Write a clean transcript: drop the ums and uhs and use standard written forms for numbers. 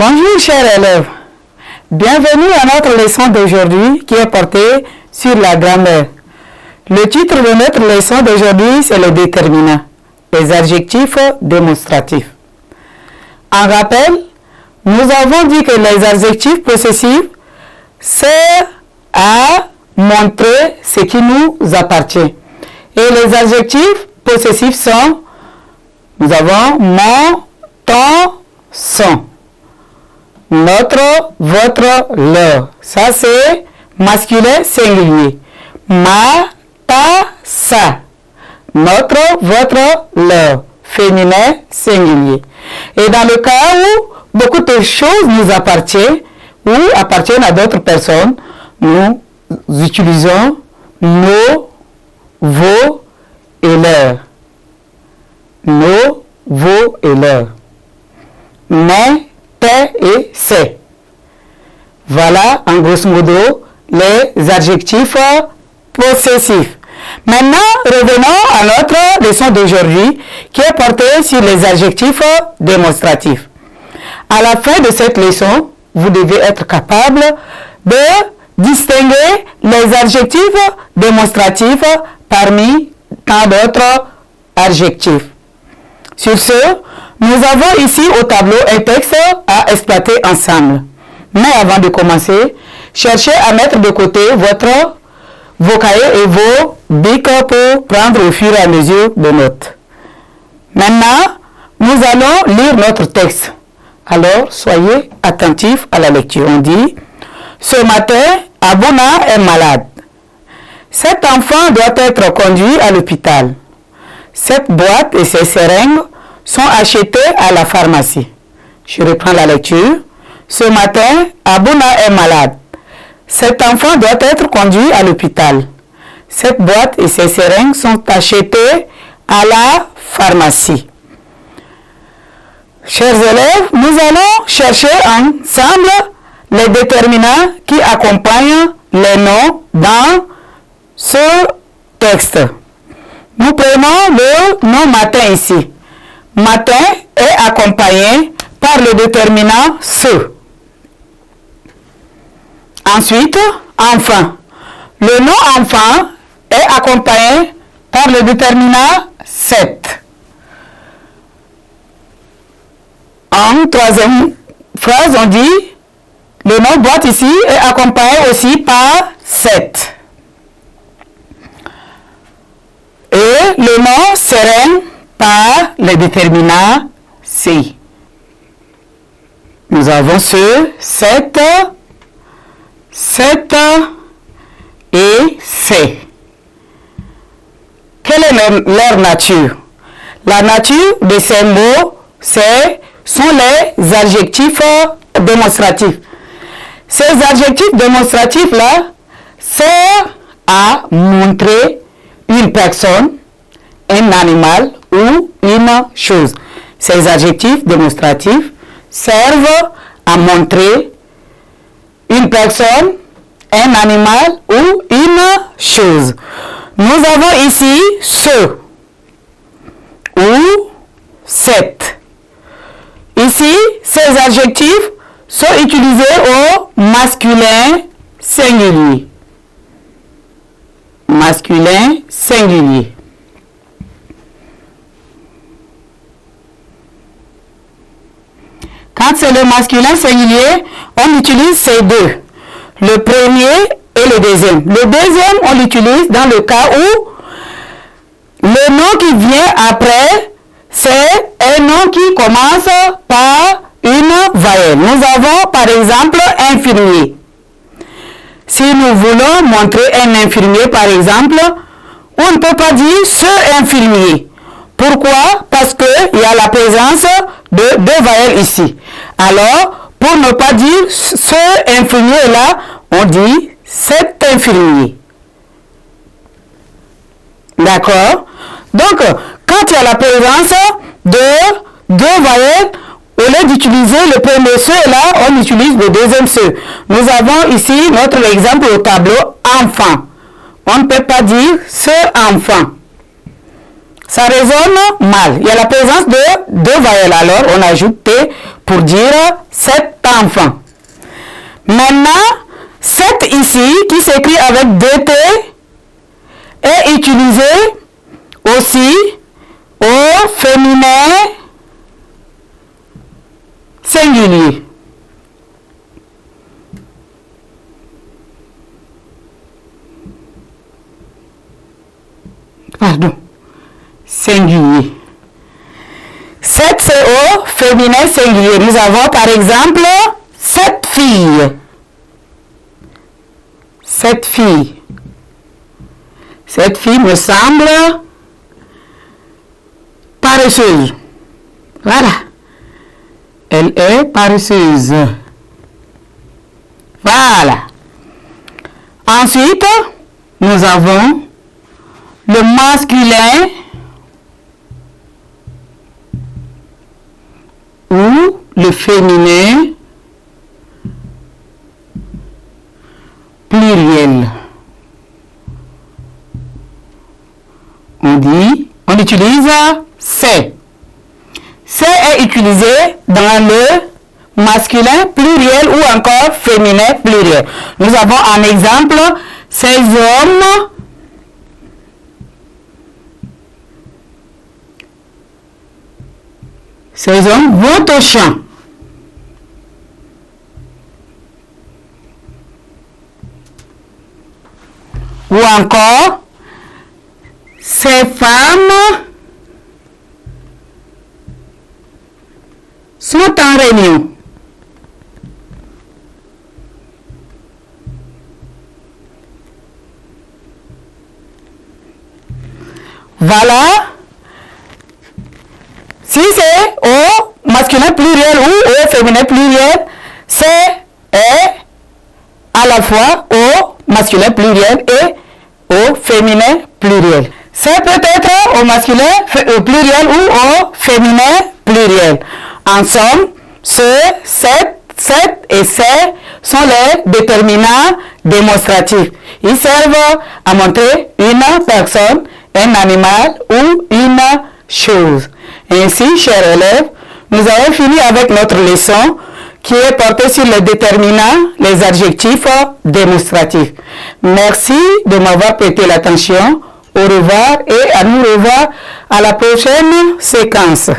Bonjour chers élèves, bienvenue à notre leçon d'aujourd'hui qui est portée sur la grammaire. Le titre de notre leçon d'aujourd'hui c'est le déterminant, les adjectifs démonstratifs. En rappel, nous avons dit que les adjectifs possessifs servent à montrer ce qui nous appartient. Et les adjectifs possessifs sont, nous avons mon, ton, son. Notre, votre, leur. Ça c'est masculin singulier. Ma, ta, sa. Notre, votre, leur. Féminin singulier. Et dans le cas où beaucoup de choses nous appartiennent ou appartiennent à d'autres personnes, nous utilisons nos, vos et leurs. Nos, vos et leurs. Mais, et c'est. Voilà, en grosso modo, les adjectifs possessifs. Maintenant, revenons à notre leçon d'aujourd'hui qui est portée sur les adjectifs démonstratifs. À la fin de cette leçon, vous devez être capable de distinguer les adjectifs démonstratifs parmi tant d'autres adjectifs. Sur ce, nous avons ici au tableau un texte à exploiter ensemble. Mais avant de commencer, cherchez à mettre de côté vos cahiers et vos bics pour prendre au fur et à mesure des notes. Maintenant, nous allons lire notre texte. Alors, soyez attentifs à la lecture. On dit, ce matin, Abouna est malade. Cet enfant doit être conduit à l'hôpital. Cette boîte et ses seringues sont achetés à la pharmacie. Je reprends la lecture. Ce matin, Abouna est malade. Cet enfant doit être conduit à l'hôpital. Cette boîte et ses seringues sont achetées à la pharmacie. Chers élèves, nous allons chercher ensemble les déterminants qui accompagnent les noms dans ce texte. Nous prenons le nom matin ici. Matin est accompagné par le déterminant ce. Ensuite, enfant. Le nom enfant est accompagné par le déterminant cette. En troisième phrase, on dit le nom boîte ici est accompagné aussi par cette. Et le nom sereine par le déterminant C. Nous avons ce, cette et c'est. Quelle est leur nature? La nature de ces mots, sont les adjectifs démonstratifs. Ces adjectifs démonstratifs-là servent à montrer une personne, un animal ou une chose. Ces adjectifs démonstratifs servent à montrer une personne, un animal ou une chose. Nous avons ici ce ou cette. Ici, ces adjectifs sont utilisés au masculin singulier. Masculin singulier. Quand c'est le masculin singulier, on utilise ces deux. Le premier et le deuxième. Le deuxième, on l'utilise dans le cas où le nom qui vient après, c'est un nom qui commence par une voyelle. Nous avons par exemple infirmier. Si nous voulons montrer un infirmier par exemple, on ne peut pas dire ce infirmier. Pourquoi? Parce qu'il y a la présence de deux voyelles ici. Alors, pour ne pas dire ce infirmier-là, on dit cet infirmier. D'accord? Donc, quand il y a la présence de deux voyelles, au lieu d'utiliser le premier ce là, on utilise le deuxième ce. Nous avons ici notre exemple au tableau enfant. On ne peut pas dire ce enfant. Ça résonne mal. Il y a la présence de deux voyelles. Alors, on ajoute T pour dire cet enfant. Maintenant, cet ici, qui s'écrit avec deux T, est utilisé aussi au féminin singulier. Pardon. Singulier. Cette c'est au féminin singulier. Nous avons par exemple cette fille. Cette fille. Cette fille me semble paresseuse. Voilà. Elle est paresseuse. Voilà. Ensuite, nous avons le masculin ou le féminin pluriel. On utilise c'est. C'est est utilisé dans le masculin pluriel ou encore féminin pluriel. Nous avons un exemple, ces hommes vont au champ. Ou encore, ces femmes sont en réunion. Voilà. Si c'est au masculin pluriel ou au féminin pluriel, c'est à la fois au masculin pluriel et au féminin pluriel. C'est peut-être au masculin pluriel ou au féminin pluriel. En somme, ce, cette et ces sont les déterminants démonstratifs. Ils servent à montrer une personne, un animal ou une chose. Ainsi, chers élèves, nous avons fini avec notre leçon qui est portée sur les déterminants, les adjectifs démonstratifs. Merci de m'avoir prêté l'attention. Au revoir et à nous revoir à la prochaine séquence.